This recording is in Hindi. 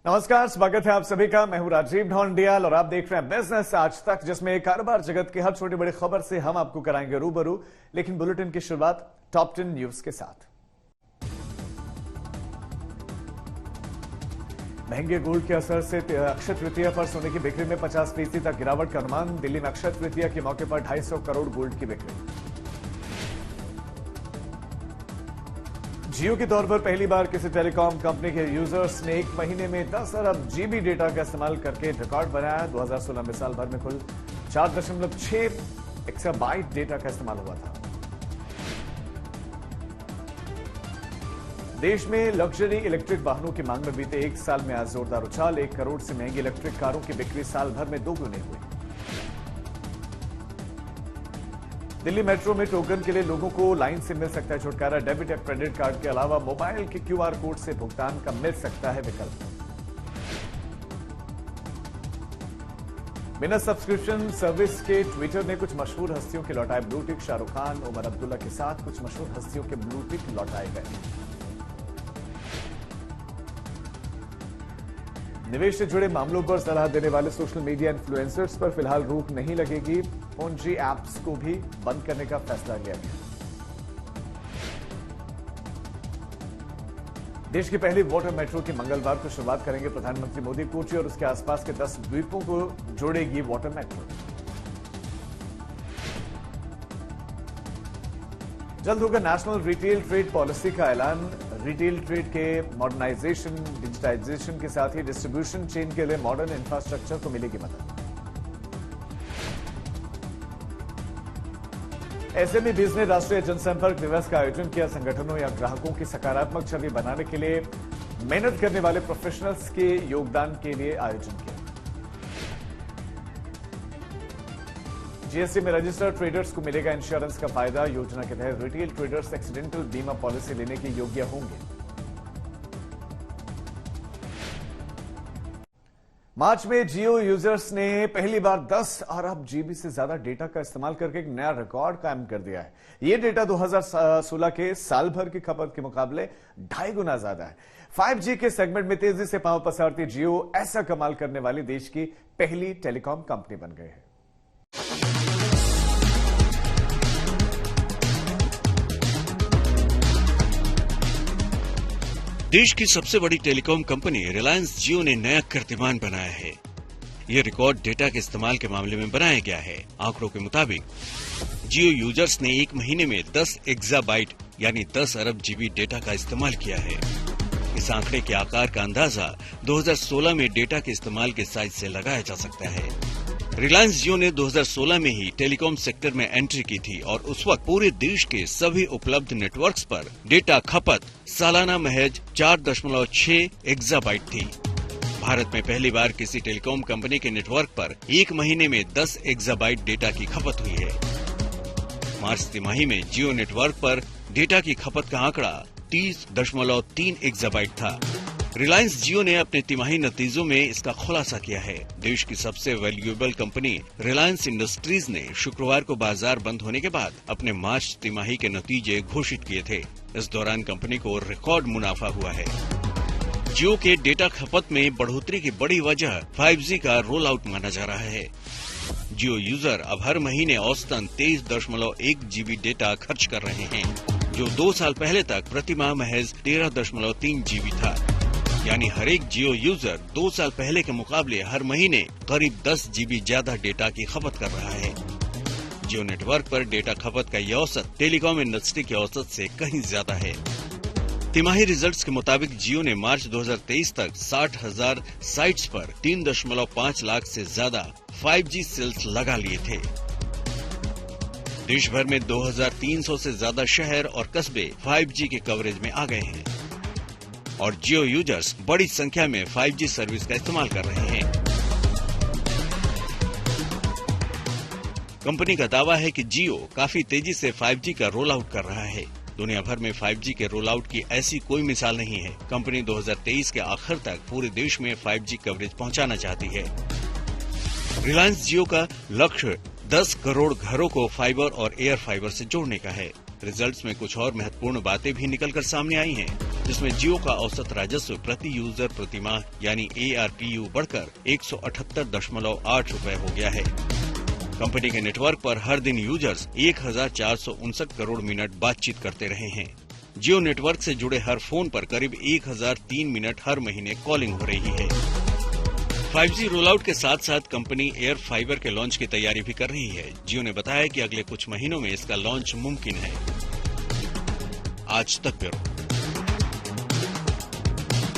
नमस्कार, स्वागत है आप सभी का। मैं हूं राजीव ढोंडियाल और आप देख रहे हैं बिजनेस आज तक, जिसमें कारोबार जगत की हर छोटी बड़ी खबर से हम आपको कराएंगे रूबरू। लेकिन बुलेटिन की शुरुआत टॉप 10 न्यूज के साथ। महंगे गोल्ड के असर से अक्षय तृतीया पर सोने की बिक्री में 50% तक गिरावट का अनुमान। दिल्ली में अक्षय तृतीया के मौके पर 250 करोड़ गोल्ड की बिक्री। जियो के तौर पर पहली बार किसी टेलीकॉम कंपनी के यूजर्स ने एक महीने में 10 अरब जीबी डेटा का इस्तेमाल करके रिकॉर्ड बनाया। 2016 में साल भर में कुल 4.6 एक्साबाइट डेटा का इस्तेमाल हुआ था। देश में लग्जरी इलेक्ट्रिक वाहनों की मांग में बीते एक साल में आज जोरदार उछाल। 1 करोड़ से महंगी इलेक्ट्रिक कारों की बिक्री साल भर में दोगुनी हुई। दिल्ली मेट्रो में टोकन के लिए लोगों को लाइन से मिल सकता है छुटकारा। डेबिट या क्रेडिट कार्ड के अलावा मोबाइल के क्यूआर कोड से भुगतान का मिल सकता है विकल्प। बिना सब्सक्रिप्शन सर्विस के ट्विटर ने कुछ मशहूर हस्तियों के लौटाए ब्लू टिक। शाहरुख खान, उमर अब्दुल्ला के साथ कुछ मशहूर हस्तियों के ब्लू टिक लौटाए गए। निवेश से जुड़े मामलों पर सलाह देने वाले सोशल मीडिया इन्फ्लुएंसर्स पर फिलहाल रोक नहीं लगेगी। पोंजी ऐप्स को भी बंद करने का फैसला लिया गया। देश की पहली वाटर मेट्रो की मंगलवार को शुरुआत करेंगे प्रधानमंत्री मोदी। कोची और उसके आसपास के 10 द्वीपों को जोड़ेगी वाटर मेट्रो। जल्द होगा नेशनल रिटेल ट्रेड पॉलिसी का ऐलान। रिटेल ट्रेड के मॉडर्नाइजेशन, डिजिटाइजेशन के साथ ही डिस्ट्रीब्यूशन चेन के लिए मॉडर्न इंफ्रास्ट्रक्चर को मिलेगी मदद। एसएमई बीज ने राष्ट्रीय जनसंपर्क दिवस का आयोजन किया। संगठनों या ग्राहकों की सकारात्मक छवि बनाने के लिए मेहनत करने वाले प्रोफेशनल्स के योगदान के लिए आयोजन किया। जीएसटी में रजिस्टर्ड ट्रेडर्स को मिलेगा इंश्योरेंस का फायदा। योजना के तहत रिटेल ट्रेडर्स एक्सीडेंटल बीमा पॉलिसी लेने के योग्य होंगे। मार्च में जियो यूजर्स ने पहली बार 10 अरब जीबी से ज्यादा डेटा का इस्तेमाल करके एक नया रिकॉर्ड कायम कर दिया है। यह डेटा 2016 के साल भर की खपत के मुकाबले 2.5 गुना ज्यादा है। 5G के सेगमेंट में तेजी से पांव पसारती जियो ऐसा कमाल करने वाली देश की पहली टेलीकॉम कंपनी बन गई है। देश की सबसे बड़ी टेलीकॉम कंपनी रिलायंस जियो ने नया कीर्तिमान बनाया है। ये रिकॉर्ड डेटा के इस्तेमाल के मामले में बनाया गया है। आंकड़ों के मुताबिक जियो यूजर्स ने एक महीने में 10 एक्साबाइट यानी 10 अरब जीबी डेटा का इस्तेमाल किया है। इस आंकड़े के आकार का अंदाजा 2016 में डेटा के इस्तेमाल के साइज से लगाया जा सकता है। रिलायंस जियो ने 2016 में ही टेलीकॉम सेक्टर में एंट्री की थी और उस वक्त पूरे देश के सभी उपलब्ध नेटवर्क्स पर डेटा खपत सालाना महज 4.6 एक्साबाइट थी। भारत में पहली बार किसी टेलीकॉम कंपनी के नेटवर्क पर एक महीने में 10 एक्साबाइट डेटा की खपत हुई है। मार्च तिमाही में जियो नेटवर्क पर डेटा की खपत का आंकड़ा 30.3 एक्साबाइट था। रिलायंस जियो ने अपने तिमाही नतीजों में इसका खुलासा किया है। देश की सबसे वैल्यूएबल कंपनी रिलायंस इंडस्ट्रीज ने शुक्रवार को बाजार बंद होने के बाद अपने मार्च तिमाही के नतीजे घोषित किए थे। इस दौरान कंपनी को रिकॉर्ड मुनाफा हुआ है। जियो के डेटा खपत में बढ़ोतरी की बड़ी वजह 5G का रोल आउट माना जा रहा है। जियो यूजर अब हर महीने औसतन 23.1 जीबी डेटा खर्च कर रहे हैं, जो 2 साल पहले तक प्रति माह महज 13.3 जीबी था। यानी हर एक जियो यूजर 2 साल पहले के मुकाबले हर महीने करीब 10 जीबी ज्यादा डेटा की खपत कर रहा है। जियो नेटवर्क पर डेटा खपत का यह औसत टेलीकॉम इंडस्ट्री के औसत से कहीं ज्यादा है। तिमाही रिजल्ट्स के मुताबिक जियो ने मार्च 2023 तक 60,000 साइट्स पर 3.5 लाख से ज्यादा 5G सेल्स लगा लिए थे। देश भर में 2300 से ज्यादा शहर और कस्बे 5G के कवरेज में आ गए हैं और जियो यूजर्स बड़ी संख्या में 5G सर्विस का इस्तेमाल कर रहे हैं। कंपनी का दावा है कि जियो काफी तेजी से 5G का रोल आउट कर रहा है। दुनिया भर में 5G के रोल आउट की ऐसी कोई मिसाल नहीं है। कंपनी 2023 के आखिर तक पूरे देश में 5G कवरेज पहुंचाना चाहती है। रिलायंस जियो का लक्ष्य 10 करोड़ घरों को फाइबर और एयर फाइबर से जोड़ने का है। रिजल्ट्स में कुछ और महत्वपूर्ण बातें भी निकलकर सामने आई हैं। जिसमें जियो का औसत राजस्व प्रति यूजर प्रति माह यानी ARPU बढ़कर 178.8 रुपए हो गया है। कंपनी के नेटवर्क पर हर दिन यूजर्स 1459 करोड़ मिनट बातचीत करते रहे हैं। जियो नेटवर्क से जुड़े हर फोन पर करीब 1003 मिनट हर महीने कॉलिंग हो रही है। 5G रोल आउट के साथ साथ कंपनी एयर फाइबर के लॉन्च की तैयारी भी कर रही है। जियो ने बताया कि अगले कुछ महीनों में इसका लॉन्च मुमकिन है। आज तक ब्यूरो।